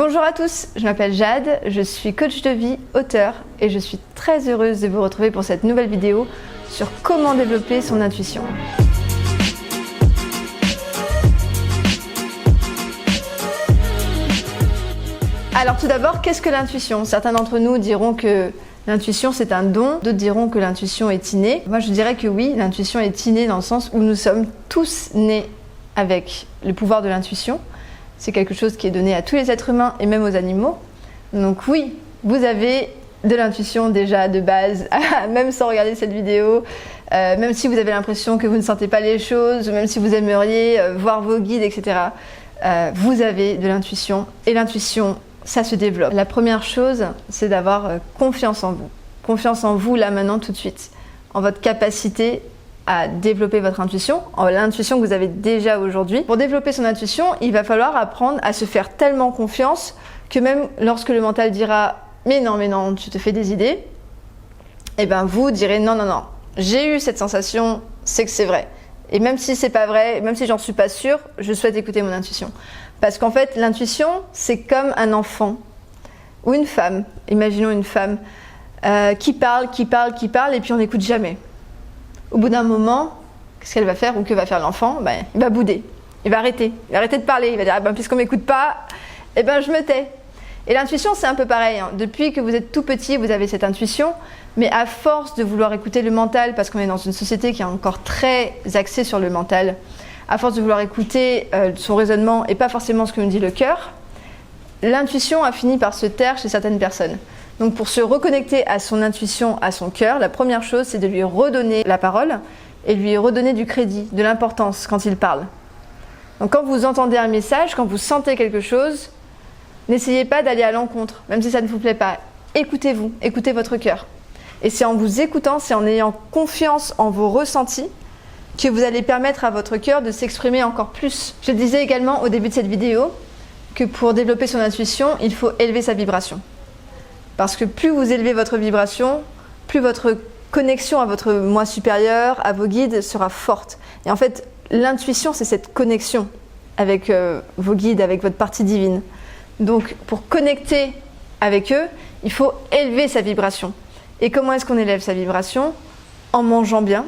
Bonjour à tous, je m'appelle Jade, je suis coach de vie, auteure et je suis très heureuse de vous retrouver pour cette nouvelle vidéo sur comment développer son intuition. Alors tout d'abord, qu'est-ce que l'intuition? Certains d'entre nous diront que l'intuition c'est un don, d'autres diront que l'intuition est innée. Moi je dirais que oui, l'intuition est innée dans le sens où nous sommes tous nés avec le pouvoir de l'intuition. C'est quelque chose qui est donné à tous les êtres humains et même aux animaux. Donc oui, vous avez de l'intuition déjà de base, même sans regarder cette vidéo, même si vous avez l'impression que vous ne sentez pas les choses, même si vous aimeriez voir vos guides, etc. Vous avez de l'intuition et l'intuition, ça se développe. La première chose, c'est d'avoir confiance en vous. Confiance en vous là maintenant tout de suite, en votre capacité à développer votre intuition, l'intuition que vous avez déjà aujourd'hui. Pour développer son intuition, il va falloir apprendre à se faire tellement confiance que même lorsque le mental dira « mais non, tu te fais des idées », et bien vous direz « non, j'ai eu cette sensation, c'est que c'est vrai ». Et même si c'est pas vrai, même si j'en suis pas sûre, je souhaite écouter mon intuition. Parce qu'en fait, l'intuition, c'est comme un enfant ou une femme. Imaginons une femme qui parle, et puis on n'écoute jamais. Au bout d'un moment, qu'est-ce qu'elle va faire ou que va faire l'enfant? Il va bouder, il va arrêter de parler, il va dire puisqu'on ne m'écoute pas, je me tais. Et l'intuition c'est un peu pareil, hein. Depuis que vous êtes tout petit, vous avez cette intuition, mais à force de vouloir écouter le mental, parce qu'on est dans une société qui est encore très axée sur le mental, à force de vouloir écouter son raisonnement et pas forcément ce que nous dit le cœur, l'intuition a fini par se taire chez certaines personnes. Donc pour se reconnecter à son intuition, à son cœur, la première chose c'est de lui redonner la parole et lui redonner du crédit, de l'importance quand il parle. Donc quand vous entendez un message, quand vous sentez quelque chose, n'essayez pas d'aller à l'encontre, même si ça ne vous plaît pas. Écoutez-vous, écoutez votre cœur. Et c'est en vous écoutant, c'est en ayant confiance en vos ressentis que vous allez permettre à votre cœur de s'exprimer encore plus. Je disais également au début de cette vidéo que pour développer son intuition, il faut élever sa vibration. Parce que plus vous élevez votre vibration, plus votre connexion à votre moi supérieur, à vos guides sera forte. Et en fait, l'intuition, c'est cette connexion avec vos guides, avec votre partie divine. Donc, pour connecter avec eux, il faut élever sa vibration. Et comment est-ce qu'on élève sa vibration? En mangeant bien,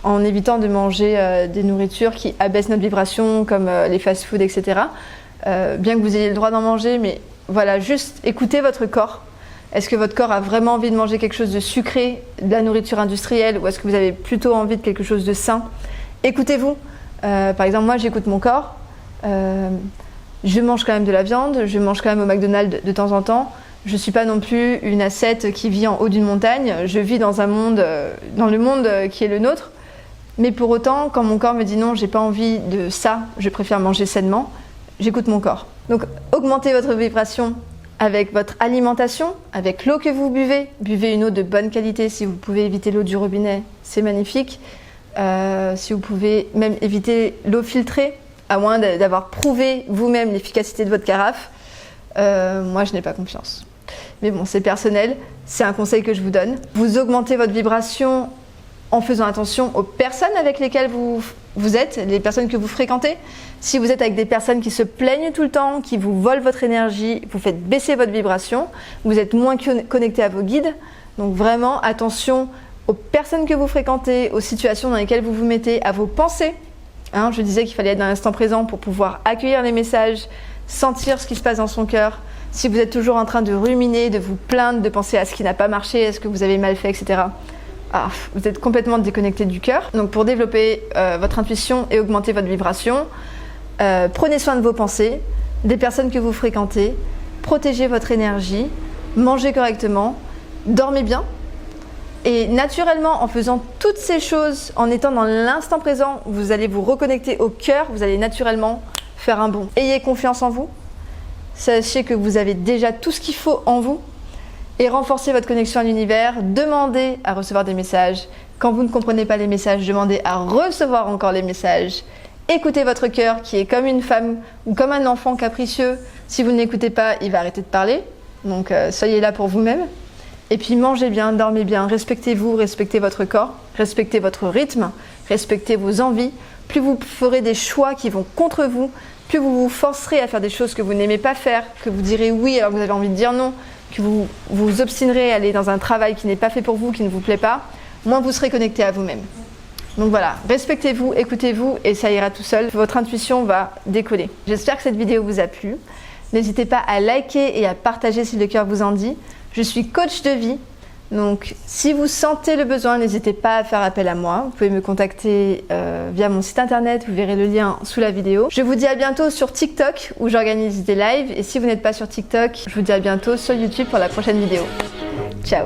en évitant de manger des nourritures qui abaissent notre vibration, comme les fast-foods, etc. Bien que vous ayez le droit d'en manger, mais voilà, juste écoutez votre corps. Est-ce que votre corps a vraiment envie de manger quelque chose de sucré, de la nourriture industrielle, ou est-ce que vous avez plutôt envie de quelque chose de sain? Écoutez-vous. Par exemple, moi, j'écoute mon corps. Je mange quand même de la viande, je mange quand même au McDonald's de temps en temps. Je ne suis pas non plus une ascète qui vit en haut d'une montagne. Je vis dans un monde, dans le monde qui est le nôtre. Mais pour autant, quand mon corps me dit non, j'ai pas envie de ça, je préfère manger sainement, j'écoute mon corps. Donc, augmentez votre vibration avec votre alimentation, avec l'eau que vous buvez. Buvez une eau de bonne qualité. Si vous pouvez éviter l'eau du robinet, c'est magnifique. Si vous pouvez même éviter l'eau filtrée, à moins d'avoir prouvé vous-même l'efficacité de votre carafe, moi je n'ai pas confiance. Mais bon, c'est personnel, c'est un conseil que je vous donne. Vous augmentez votre vibration en faisant attention aux personnes avec lesquelles vous êtes, les personnes que vous fréquentez. Si vous êtes avec des personnes qui se plaignent tout le temps, qui vous volent votre énergie, vous faites baisser votre vibration, vous êtes moins connecté à vos guides. Donc vraiment, attention aux personnes que vous fréquentez, aux situations dans lesquelles vous vous mettez, à vos pensées. Hein, je disais qu'il fallait être dans l'instant présent pour pouvoir accueillir les messages, sentir ce qui se passe dans son cœur. Si vous êtes toujours en train de ruminer, de vous plaindre, de penser à ce qui n'a pas marché, à ce que vous avez mal fait, etc., vous êtes complètement déconnecté du cœur. Donc pour développer votre intuition et augmenter votre vibration, prenez soin de vos pensées, des personnes que vous fréquentez, protégez votre énergie, mangez correctement, dormez bien. Et naturellement, en faisant toutes ces choses, en étant dans l'instant présent, vous allez vous reconnecter au cœur, vous allez naturellement faire un bond. Ayez confiance en vous, sachez que vous avez déjà tout ce qu'il faut en vous et renforcez votre connexion à l'univers, demandez à recevoir des messages. Quand vous ne comprenez pas les messages, demandez à recevoir encore les messages. Écoutez votre cœur qui est comme une femme ou comme un enfant capricieux. Si vous ne l'écoutez pas, il va arrêter de parler. Donc soyez là pour vous-même. Et puis mangez bien, dormez bien, respectez-vous, respectez votre corps, respectez votre rythme, respectez vos envies. Plus vous ferez des choix qui vont contre vous, plus vous vous forcerez à faire des choses que vous n'aimez pas faire, que vous direz oui alors que vous avez envie de dire non, que vous vous obstinerez à aller dans un travail qui n'est pas fait pour vous, qui ne vous plaît pas, moins vous serez connecté à vous-même. Donc voilà, respectez-vous, écoutez-vous et ça ira tout seul. Votre intuition va décoller. J'espère que cette vidéo vous a plu. N'hésitez pas à liker et à partager si le cœur vous en dit. Je suis coach de vie. Donc, si vous sentez le besoin, n'hésitez pas à faire appel à moi. Vous pouvez me contacter via mon site internet, vous verrez le lien sous la vidéo. Je vous dis à bientôt sur TikTok où j'organise des lives. Et si vous n'êtes pas sur TikTok, je vous dis à bientôt sur YouTube pour la prochaine vidéo. Ciao!